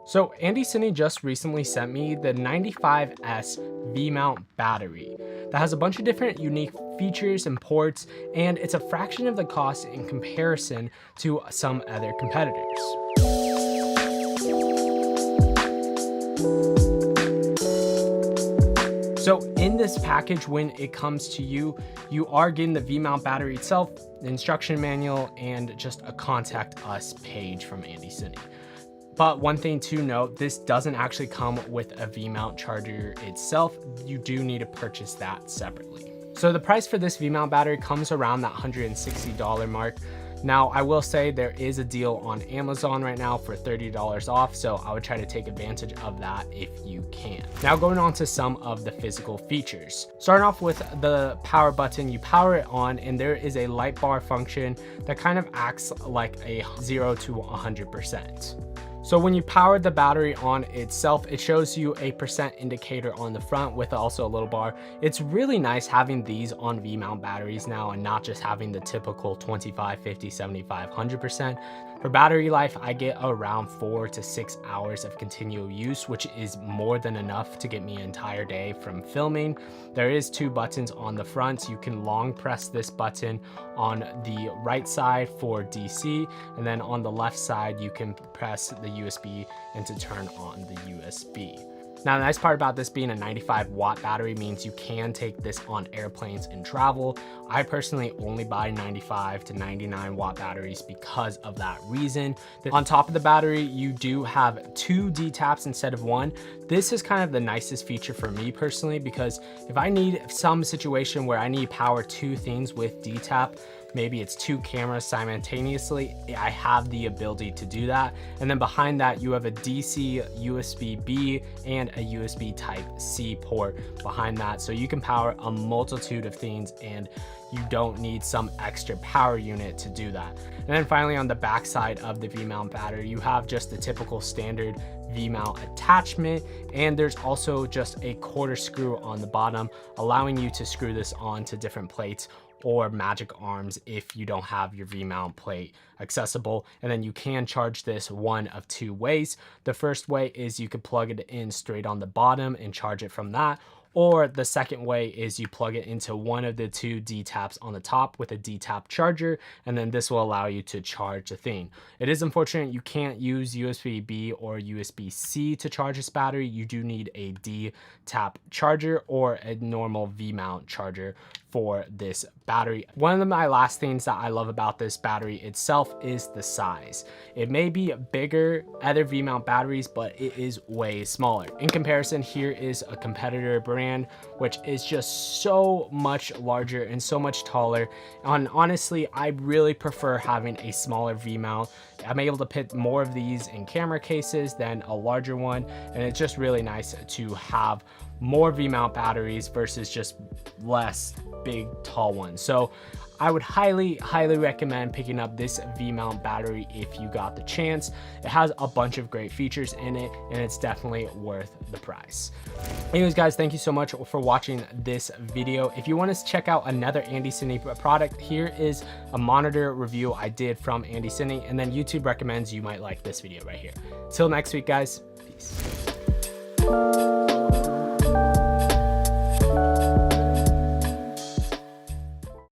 So Andycine just recently sent me the 95S V-mount battery that has a bunch of different unique features and ports, and it's a fraction of the cost in comparison to some other competitors. So in this package, when it comes to you are getting the V-mount battery itself, the instruction manual, and just a contact us page from Andycine. But one thing to note, this doesn't actually come with a V-mount charger itself. You do need to purchase that separately. So the price for this V-mount battery comes around that $160 mark. Now, I will say there is a deal on Amazon right now for $30 off, so I would try to take advantage of that if you can. Now, going on to some of the physical features. Starting off with the power button, you power it on, and there is a light bar function that kind of acts like a 0 to 100%. So when you power the battery on itself, it shows you a percent indicator on the front with also a little bar. It's really nice having these on V-mount batteries now and not just having the typical 25, 50, 75, 100%. For battery life, I get around 4 to 6 hours of continual use, which is more than enough to get me an entire day from filming. There is 2 buttons on the front. You can long press this button on the right side for DC, and then on the left side, you can press the USB and to turn on the USB. Now, the nice part about this being a 95-watt battery means you can take this on airplanes and travel. I personally only buy 95 to 99-watt batteries because of that reason. On top of the battery, you do have 2 D-taps instead of 1. This is kind of the nicest feature for me personally, because if I need some situation where I need power 2 things with D-tap, maybe it's 2 cameras simultaneously, I have the ability to do that. And then behind that, you have a DC USB-B and a USB Type-C port behind that. So you can power a multitude of things and you don't need some extra power unit to do that. And then finally, on the back side of the V-mount battery, you have just the typical standard V-mount attachment, and there's also just a quarter screw on the bottom, allowing you to screw this onto different plates or magic arms if you don't have your V-mount plate accessible. And then you can charge this one of 2 ways. The first way is you could plug it in straight on the bottom and charge it from that. Or the second way is you plug it into one of the 2 D-taps on the top with a D-tap charger, and then this will allow you to charge the thing. It is unfortunate you can't use USB-B or USB-C to charge this battery. You do need a D-tap charger or a normal V-mount charger for this battery. One of my last things that I love about this battery itself is the size. It may be bigger other V-mount batteries, but it is way smaller. In comparison, here is a competitor brand, which is just so much larger and so much taller. And honestly, I really prefer having a smaller V-mount. I'm able to put more of these in camera cases than a larger one, and it's just really nice to have more V-mount batteries versus just less big tall ones. So I would highly recommend picking up this V-mount battery if you got the chance. It has a bunch of great features in it, and it's definitely worth the price. Anyways, guys, thank you so much for watching this video. If you want to check out another Andycine product, here is a monitor review I did from Andycine, and then YouTube recommends you might like this video right here. Till next week, guys. Peace.